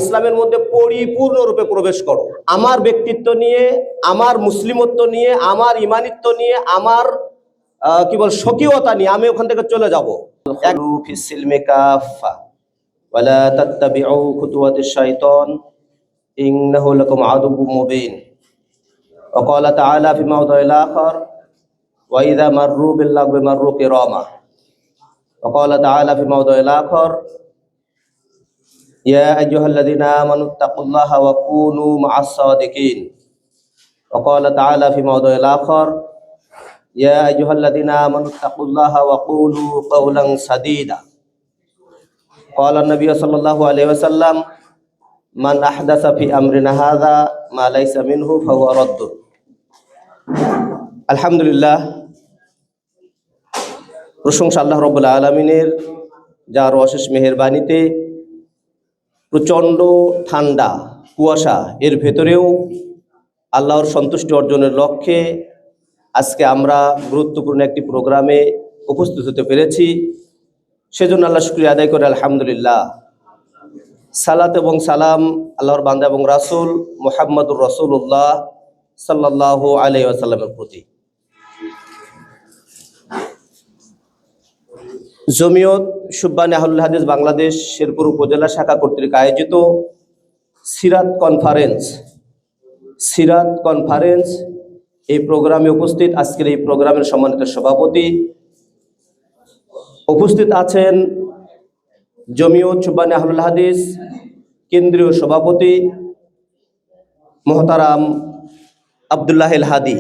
ইসলামের মধ্যে পরিপূর্ণরূপে প্রবেশ করো। আমার ব্যক্তিত্ব নিয়ে, আমার মুসলিমত্ব নিয়ে, আমার ইমানিত্ব নিয়ে, আমার কি বল স্বকীয়তা নিয়ে আমি ওখান থেকে চলে যাব। ওয়ালা তাত্তাবিউ খুতুওয়াতিশ শাইতান ইন্নাহু লাকুম আদুউম মুবিন। ওয়া ক্বালা তাআলা ফি মাওদি'il আখার ওয়া ইযা মাররু বিল লাগবি মাররু কিরামা। ওয়া ক্বালা তাআলা ফি মাওদি'il আখার ইয়া আইয়ুহাল্লাযীনা আমানুত্তাকুল্লাহা ওয়া কুনু মা'আস সাদিকিন। ওয়া ক্বালা তাআলা ফি মাওদি'il আখার ইয়া আইয়ুহাল্লাযীনা আমানুত্তাকুল্লাহা ওয়া কুলু কাওলান সাদীদা। ক্বালা নবী সাল্লাল্লাহু আলাইহি ওয়াসাল্লাম মান আহদাসা ফি আমরিনা হাযা মা লাইসা মিনহু ফাহুয়া রাদ্দুন। আলহামদুলিল্লাহ, প্রশংসা আল্লাহ রাব্বুল আলামিনের, যার অশেষ মেহেরবানিতে প্রচণ্ড ঠান্ডা কুয়াশা এর ভেতরেও আল্লাহর সন্তুষ্টি অর্জনের লক্ষ্যে আজকে আমরা গুরুত্বপূর্ণ একটি প্রোগ্রামে উপস্থিত হতে পেরেছি। সেজন্য আল্লাহ শুকরিয়া আদায় করে আলহামদুলিল্লাহ। সালাত এবং সালাম আল্লাহর বান্দা এবং রাসূল মুহাম্মদুর রাসূলুল্লাহ সাল্লাল্লাহু আলাইহি ওয়াসাল্লামের প্রতি। জমিয়ত সুববানী আহলুল হাদিস বাংলাদেশ শেরপুর উপজেলা শাখা কর্তৃক আয়োজিত সিরাত কনফারেন্স এই প্রোগ্রামে উপস্থিত আজকের এই প্রোগ্রামের সম্মানিত সভাপতি, উপস্থিত আছেন জমিয়ত সুববানী আহলুল হাদিস কেন্দ্রীয় সভাপতি মোহতারাম আব্দুল্লাহিল হাদি,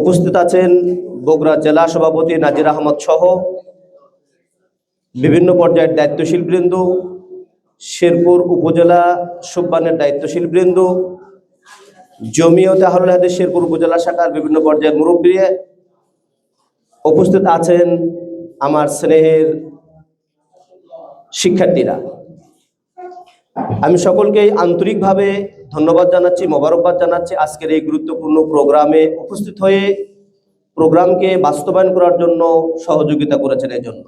উপস্থিত আছেন বগুড়া জেলা সভাপতি নাজির আহমদ সহ বিভিন্ন পর্যায়ের দায়িত্বশীল বৃন্দ, শেরপুর উপজেলা সুববানের দায়িত্বশীল বৃন্দ, জমিয়তে আহলুল হাদিস শেরপুর উপজেলা শাখার বিভিন্ন পর্যায়ের মুরব্বী, উপস্থিত আছেন আমার স্নেহের শিক্ষার্থীরা। আমি সকলকেই আন্তরিকভাবে ধন্যবাদ জানাচ্ছি, মোবারকবাদ জানাচ্ছি আজকের এই গুরুত্বপূর্ণ প্রোগ্রামে উপস্থিত হয়ে প্রোগ্রামকে বাস্তবায়ন করার জন্য সহযোগিতা করেছেন। এই জন্য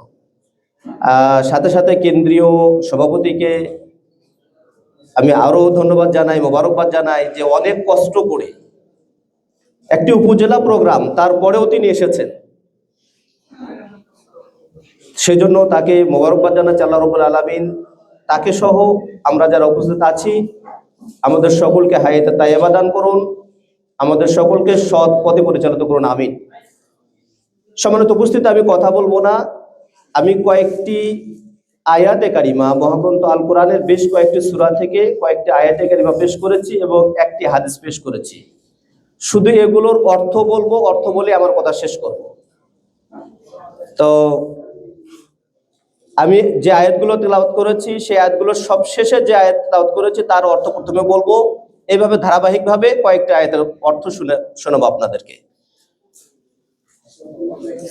সাথে সাথে কেন্দ্রীয় সভাপতিকে আমি আরও ধন্যবাদ জানাই, মোবারকবাদ জানাই যে অনেক কষ্ট করে একটি উপজেলা প্রোগ্রাম তারপরেও তিনি এসেছেন। সেজন্য তাকে মোবারকবাদ জানাচ্ছি। আল্লাহ রাব্বুল আলামিন তাকে সহ আমরা যারা উপস্থিত আছি আমাদের সকলকে হায়াতে তাইয়্যিবা দান করুন, আমাদের সকলকে সৎ পথে পরিচালিত করুন, আমিন। সম্মানিত উপস্থিত, আমি কথা বলবো না, আমি কয়েকটি আয়াতে কারিমা মহাগ্রন্থ আল কোরআনের বেশ কয়েকটি সূরা থেকে কয়েকটি আয়াতে কারিমা পেশ করেছি এবং একটি হাদিস পেশ করেছি। শুধু এগুলোর অর্থ বলবো, অর্থ বলে আমার কথা শেষ করব। তো আমি যে আয়াতগুলো তেলাওয়াত করেছি সেই আয়াতগুলো সবশেষে যে আয়াত তেলাওয়াত করেছি তার অর্থ প্রথমে বলবো, এইভাবে ধারাবাহিকভাবে কয়েকটি আয়াতের অর্থ শোনাবো আপনাদেরকে।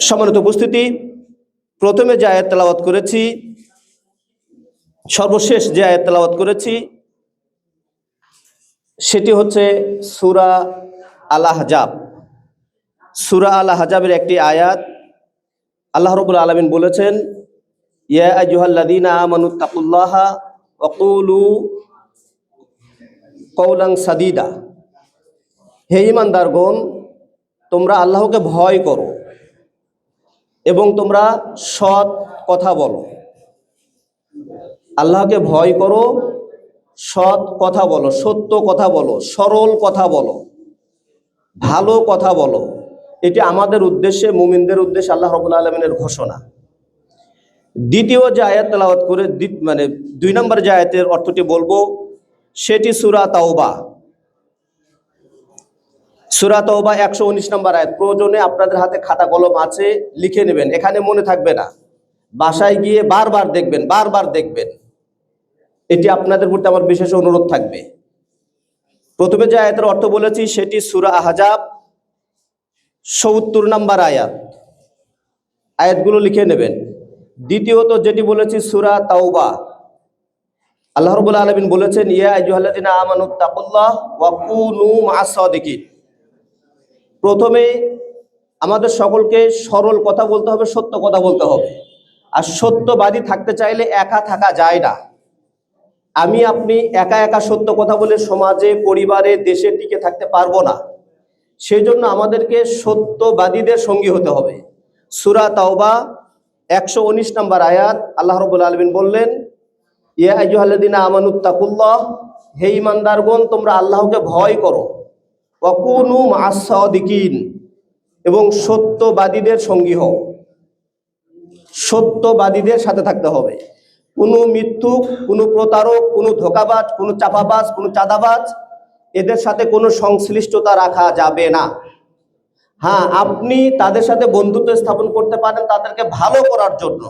সম্মানিত উপস্থিতি, প্রথমে যে আয়াত তেলাওয়াত করেছি, সর্বশেষ যে আয়াত তেলাওয়াত করেছি সেটি হচ্ছে সূরা আল আহজাব। সূরা আল আহজাবের একটি আয়াত। আল্লাহ রাব্বুল আলামিন বলেছেন, ইয়া আইয়ুহাল্লাযীনা আমানুত্তাকুল্লাহা ওয়া কুলু কাওলান সাদীদা। হে ঈমানদারগণ, তোমরা আল্লাহকে ভয় করো এবং তোমরা সৎ কথা বলো। আল্লাহকে ভয় করো, সৎ কথা বলো, সত্য কথা বলো, সরল কথা বলো, ভালো কথা বলো। এটি আমাদের উদ্দেশ্যে, মুমিনদের উদ্দেশ্যে আল্লাহ রাব্বুল আলামিনের ঘোষণা। দ্বিতীয় যে আয়াত তেলাওয়াত করে মানে 2 নম্বর যে আয়াতের অর্থটি বলবো সেটি সূরা তাওবা। সূরা তাওবা 119 নম্বর আয়াত। প্রয়োজনে আপনাদের হাতে খাতা কলম আছে, লিখে নেবেন, এখানে মনে থাকবে না, বাসায় গিয়ে বারবার দেখবেন। এটি আপনাদের প্রতি আমার বিশেষ অনুরোধ থাকবে। প্রথমে যে আয়াতের অর্থ বলেছি সেটি সূরা আহজাব 70 নম্বর আয়াত, আয়াতগুলো লিখে নেবেন। দ্বিতীয়ত যেটি বলেছি সূরা তাওবা, আল্লাহ রাব্বুল আলামিন বলেছেন, ইয়া আইয়ুহাল্লাযীনা আমানুত্তাকুল্লাহ ওয়া কুনু মা'আস সাদিকিন। প্রথমে আমাদের সকলকে সরল কথা বলতে হবে, সত্য কথা বলতে হবে। আর সত্যবাদী থাকতে চাইলে একা থাকা যায় না, আমি আপনি একা একা সত্য কথা বলে সমাজে, পরিবারে, দেশে টিকে থাকতে পারবো না। সেই জন্য আমাদেরকে সত্যবাদীদের সঙ্গী হতে হবে। সূরা তাওবা 119 নম্বর আয়াত, আল্লাহ রাব্বুল আলামিন বললেন, ইয়া আইয়ুহাল্লাযীনা আমানুত্তাকুল্লাহ, হে ঈমানদারগণ তোমরা আল্লাহকে ভয় করো, ওয়া কুনু মা'আস সাদিকিন, এবং সত্যবাদীদের সঙ্গী হও। সত্যবাদীদের সাথে থাকতে হবে। কোনো মিথ্যুক, কোনো প্রতারক, কোনো ধোঁকাবাজ, কোনো চাপাবাজ, কোনো চাঁদাবাজ, এদের সাথে কোনো সংশ্লিষ্টতা রাখা যাবে না। হ্যাঁ, আপনি তাদের সাথে বন্ধুত্ব স্থাপন করতে পারেন তাদেরকে ভালো করার জন্য।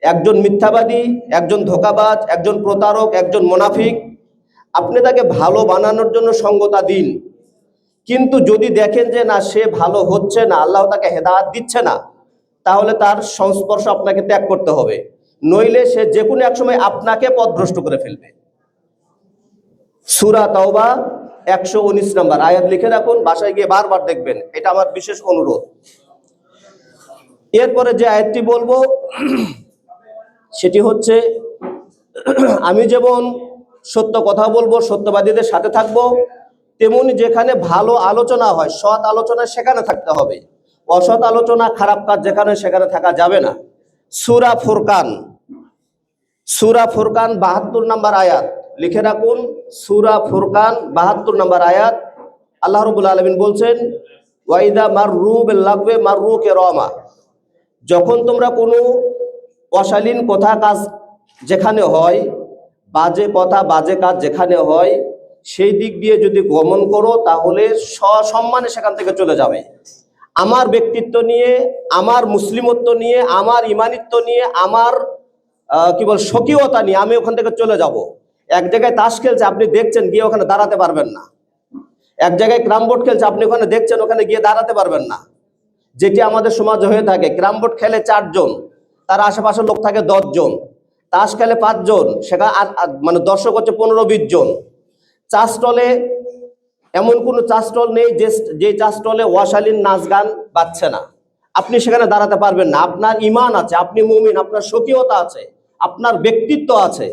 একজন মিথ্যাবাদী, একজন ধোঁকাবাজ, একজন প্রতারক, একজন মুনাফিক, আপনি তাকে ভালো বানানোর জন্য সঙ্গতা দিন। কিন্তু যদি দেখেন যে না, সে ভালো হচ্ছে না, আল্লাহ তাকে হেদায়েত দিচ্ছে না, তাহলে তার সংস্পর্শ আপনাকে ত্যাগ করতে হবে, নইলে সে যে কোনো এক সময় আপনাকে পথভ্রষ্ট করে ফেলবে। সূরা তাওবা 119 নম্বর আয়াত লিখে রাখুন, বাসায় গিয়ে বারবার দেখবেন, এটা আমার বিশেষ অনুরোধ। এরপরে যে আয়াতটি বলবো সেটি হচ্ছে, আমি যেমন সত্য কথা বলবো, সত্যবাদীদের সাথে থাকবো, তেমনি যেখানে ভালো আলোচনা হয়, সৎ আলোচনা, সেখানে থাকতে হবে। অসৎ আলোচনা, খারাপ কাজ যেখানে, সেখানে থাকা যাবে না। সূরা ফুরকান 72 নম্বর আয়াত লিখে রাখুন। সূরা ফুরকান 72 নম্বর আয়াত, আল্লাহ রাব্বুল আলামিন বলছেন, ওয়াইদা মাররু বিল লাগওয়ি মাররু কিরামা, যখন তোমরা কোনো অশালীন কথা কাজ যেখানে হয়, বাজে কথা বাজে কাজ যেখানে হয়, সেই দিক দিয়ে যদি গমন করো তাহলে সসম্মানে সেখান থেকে চলে যাবে। আমার ব্যক্তিত্ব নিয়ে, আমার মুসলিমত্ব নিয়ে, আমার ইমানিত্ব নিয়ে, আমার স্বকীয়তা নিয়ে আমি ওখান থেকে চলে যাব। এক জায়গায় তাস খেলছে, আপনি দেখছেন, গিয়ে ওখানে দাঁড়াতে পারবেন না। এক জায়গায় ক্যারাম বোর্ড খেলছে, আপনি ওখানে দেখছেন, ওখানে গিয়ে দাঁড়াতে পারবেন না। যেটি আমাদের সমাজে হয়ে থাকে, ক্যারাম বোর্ড খেলে 4 জন, তার আশেপাশের লোক থাকে 10 জন, তাস খেলে 5 জন, সেখানে দর্শক হচ্ছে 15-20 জন। চা স্টলে এমন কোনো চা স্টল নেই যে চা স্টলে অশালীন নাচ গান বাজছে না, আপনি সেখানে দাঁড়াতে পারবেন না। আপনার ঈমান আছে, আপনি মুমিন, আপনার স্বকীয়তা আছে, আপনার ব্যক্তিত্ব আছে।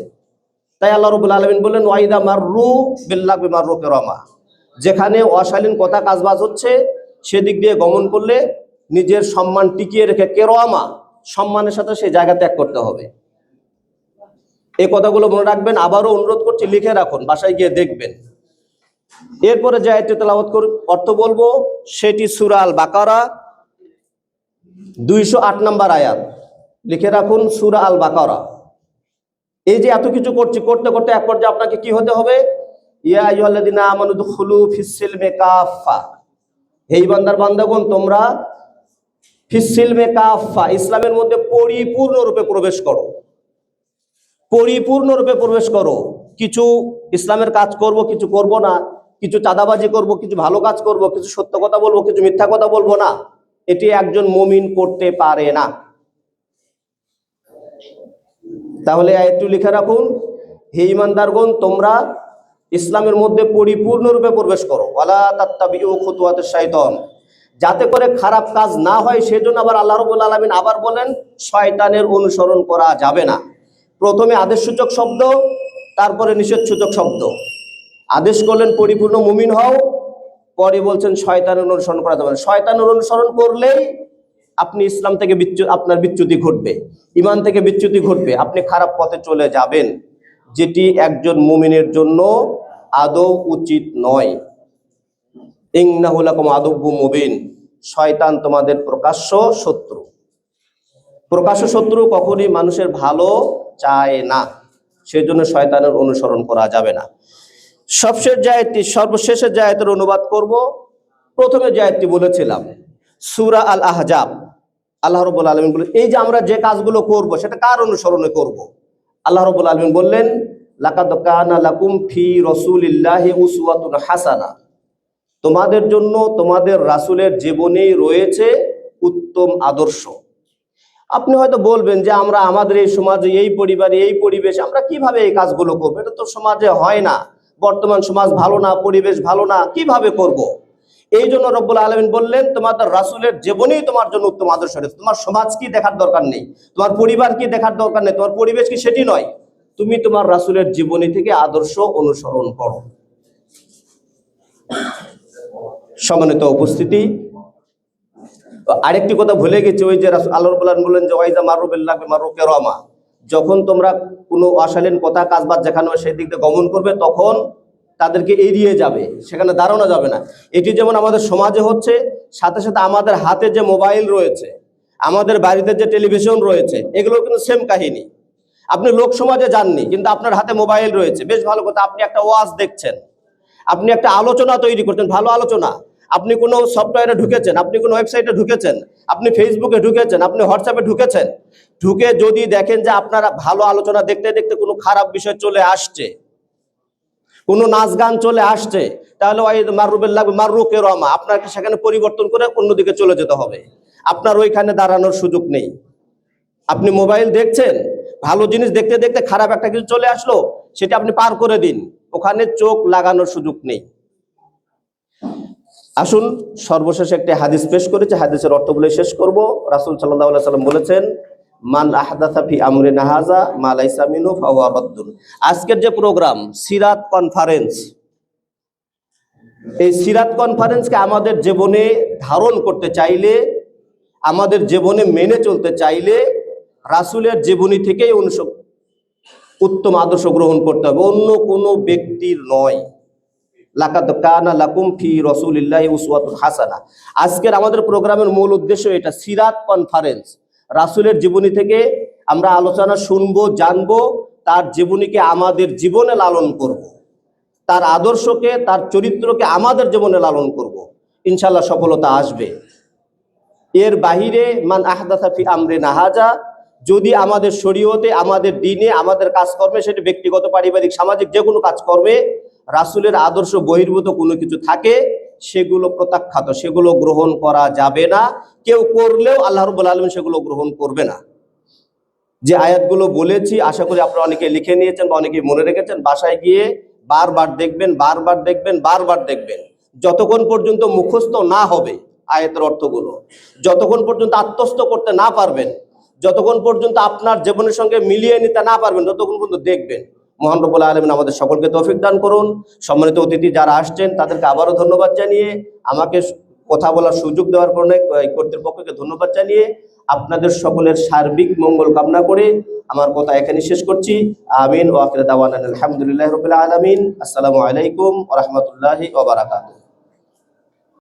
তাই আল্লাহ রাব্বুল আলামিন বললেন, ওয়াইদা মাররু বিল লাগওয়ি মাররু কিরামা, যেখানে অশালীন কথা কাজবাজ হচ্ছে সেদিক দিয়ে গমন করলে নিজের সম্মান টিকিয়ে রেখে কেরামা, সম্মানের সাথে সেই জায়গা ত্যাগ করতে হবে। এই কথাগুলো মনে রাখবেন। আবারও অনুরোধ করছি, লিখে রাখুন, বাসায় গিয়ে দেখবেন। এরপরে যে আয়াতটি তেলাওয়াত করে অর্থ বলবো সেটি সূরা আল বাকারা 208 নম্বর আয়াত, লিখে রাখুন, সূরা আল বাকারা। এই যে এত কিছু করতে করতে এক পর্যায়ে আপনাকে কি হতে হবে, ইয়া আইয়ুহাল্লাযীনা আমানু দুখুলু ফিস সিলমি কাফা, হে ইমানদার বান্দাগণ তোমরা ফিস সিলমি কাফা, ইসলামের মধ্যে পরিপূর্ণরূপে প্রবেশ করো। পরিপূর্ণরূপে প্রবেশ করো। কিছু ইসলামের কাজ করব, কিছু করব না, কিছু চাঁদাবাজি করব, কিছু ভালো কাজ করব, কিছু সত্য কথা বলবো, কিছু মিথ্যা কথা বলবো না, এটি একজন মুমিন করতে পারে না। তাহলে একটু লিখে রাখুন, হে ঈমানদারগণ তোমরা ইসলামের মধ্যে পরিপূর্ণরূপে প্রবেশ করো, ওয়ালা তাত্তাবিউ খুতুওয়াতিশ শাইতান, যাতে করে খারাপ কাজ না হয়। সেজন্য আবার আল্লাহ রাব্বুল আলামিন আবার বলেন, শয়তানের অনুসরণ করা যাবে না। প্রথমে আদেশসূচক শব্দ, তারপরে নিষেধসূচক শব্দ। আদেশ করলেন পরিপূর্ণ মুমিন হও, পরে বলছেন শয়তানের অনুসরণ করা যাবে না। শয়তানের অনুসরণ করলেই আপনি ইসলাম থেকে আপনার বিচ্যুতি ঘটবে, ঈমান থেকে বিচ্যুতি ঘটবে, আপনি খারাপ পথে চলে যাবেন, যেটি একজন মুমিনের জন্য আদৌ উচিত নয়। ইন্নাহু লাকুম আদুউম মুবিন, শয়তান তোমাদের প্রকাশ্য শত্রু। প্রকাশ্য শত্রু কখনই মানুষের ভালো চায় না, সেজন্য শয়তানের অনুসরণ করা যাবে না। সর্বশেষের যে আয়াতের অনুবাদ করব, প্রথমে যে আয়াতটি বলেছিলাম সূরা আল আহজাব, আল্লাহ রাব্বুল আলামিন বলেন, এই যে আমরা যে কাজগুলো করব সেটা কার অনুসরণে করব? আল্লাহ রাব্বুল আলামিন বললেন, লাকাদ কানা লাকুম ফি রাসূলিল্লাহি উসওয়াতুন হাসানা, তোমাদের জন্য তোমাদের রাসূলের জীবনেই রয়েছে উত্তম আদর্শ। আপনি হয়তো বলবেন যে আমরা আমাদের এই সমাজে, এই পরিবারে, এই পরিবেশ, আমরা কিভাবে এই কাজগুলো করবো? এটা তো সমাজে হয় না, বর্তমান সমাজ ভালো না, পরিবেশ ভালো না, কিভাবে করব? এই জন্য রব্বুল আলামিন বললেন, তোমাদের রাসূলের জীবনেই তোমার জন্য উত্তম আদর্শ রয়েছে। তোমার সমাজ কি দেখার দরকার নেই, তোমার পরিবার কি দেখার দরকার নেই, তোমার পরিবেশ কি সেটি নয়, তুমি তোমার রাসূলের জীবনী থেকে আদর্শ অনুসরণ করো। সম্মানিত উপস্থিতি, আরেকটি কথা ভুলে গেছি, ওই যে আল্লাহ রাব্বুল আলামিন বলেন যে ওয়াইজা মারু বিল্লাহি মারু কিরামা, যখন তোমরা কোনো অশালীন কথা কাজবাজ যেখানে সেই দিক দিয়ে গমন করবে তখন তাদেরকে এড়িয়ে যাবে, সেখানে দাঁড়ানো যাবে না। এটি যেমন আমাদের সমাজে হচ্ছে, সাথে সাথে আমাদের হাতে যে মোবাইল রয়েছে, আমাদের বাড়িতে যে টেলিভিশন রয়েছে, এগুলো কিন্তু সেম কাহিনী। আপনি লোক সমাজে যাননি, কিন্তু আপনার হাতে মোবাইল রয়েছে, বেশ ভালো কথা। আপনি একটা ওয়াজ দেখছেন, আপনি একটা আলোচনা তৈরি করছেন, ভালো আলোচনা, আপনি কোনো সফটওয়্যারে ঢুকেছেন, আপনি কোনো ওয়েবসাইটে ঢুকেছেন, আপনি ফেসবুকে ঢুকেছেন, আপনি হোয়াটসঅ্যাপে ঢুকেছেন, ঢুকে যদি দেখেন যে আপনারা ভালো আলোচনা দেখতে দেখতে কোনো খারাপ বিষয় চলে আসছে, কোনো নাচ গান চলে আসছে, তাহলে ওই মাররু কিরামা, আপনাকে সেখানে পরিবর্তন করে অন্যদিকে চলে যেতে হবে। আপনার ওইখানে দাঁড়ানোর সুযোগ নেই। আপনি মোবাইল দেখছেন, ভালো জিনিস দেখতে দেখতে খারাপ একটা কিছু চলে আসলো, সেটা আপনি পার করে দিন, ওখানে চোখ লাগানোর সুযোগ নেই। আসুন সর্বশেষে একটি হাদিস পেশ করেছে, হাদিসের অর্থ বলে শেষ করব। রাসূল সাল্লাল্লাহু আলাইহি ওয়াসাল্লাম বলেছেন, মান আহদাসা ফি আমরিনা হাযা মা লাইসা মিনহু ফাহুয়া রাদ্দুন। আজকের যে প্রোগ্রাম সিরাত কনফারেন্স, এই সিরাত কনফারেন্সকে আমাদের জীবনে ধারণ করতে চাইলে, আমাদের জীবনে মেনে চলতে চাইলে রাসূলের জীবনী থেকেই উত্তম আদর্শ গ্রহণ করতে হবে, অন্য কোনো ব্যক্তির নয়। লাকাদ কানা লাকুম ফি রাসূলিল্লাহি উসওয়াতুন হাসানা। আজকের আমাদের প্রোগ্রামের মূল উদ্দেশ্য এটা, সিরাত কনফারেন্স। রাসূলের জীবনী থেকে আমরা আলোচনা শুনবো, জানবো, তার জীবনীকে আমাদের জীবনে লালন করব, তার আদর্শকে, তার চরিত্রকে আমাদের জীবনে লালন করব, ইনশাআল্লাহ সফলতা আসবে। এর বাহিরে মান আহদাসা ফি আমরিনা হাযা, যদি আমাদের শরীয়তে, আমাদের দ্বীনে, আমাদের কাজকর্মে, সেটা ব্যক্তিগত, পারিবারিক, সামাজিক যে কোনো কাজকর্মে রাসূলের আদর্শ বহির্ভূত কোনো কিছু থাকে, সেগুলো প্রত্যাখ্যাত, সেগুলো গ্রহণ করা যাবে না। কেউ করলেও আল্লাহ রাব্বুল আলামিন সেগুলো গ্রহণ করবে না। যে আয়াতগুলো বলেছি আশা করি আপনারা অনেকে লিখে নিয়েছেন বা অনেকে মনে রেখেছেন। বাসায় গিয়ে বারবার দেখবেন, বারবার দেখবেন, বারবার দেখবেন, যতক্ষণ পর্যন্ত মুখস্থ না হবে আয়াতের অর্থগুলো, যতক্ষণ পর্যন্ত আত্মস্থ করতে না পারবেন, যতক্ষণ পর্যন্ত আপনার জীবনের সঙ্গে মিলিয়ে নিতে না পারবেন, ততক্ষণ পর্যন্ত দেখবেন। মহান রব্বুল আলামিন আমাদের সকলকে তৌফিক দান করুন। সম্মানিত অতিথি যারা আসছেন তাদেরকে আবারও ধন্যবাদ জানিয়ে, আমাকে কথা বলার সুযোগ দেওয়ার কারণে কর্তৃপক্ষকে ধন্যবাদ জানিয়ে, আপনাদের সকলের সার্বিক মঙ্গল কামনা করে আমার কথা এখানে শেষ করছি। আমিন ওয়া আখিরু দাওয়ানা আলহামদুলিল্লাহি রাব্বিল আলামিন। আসসালামু আলাইকুম ওয়া রাহমাতুল্লাহি ওয়া বারাকাতুহু।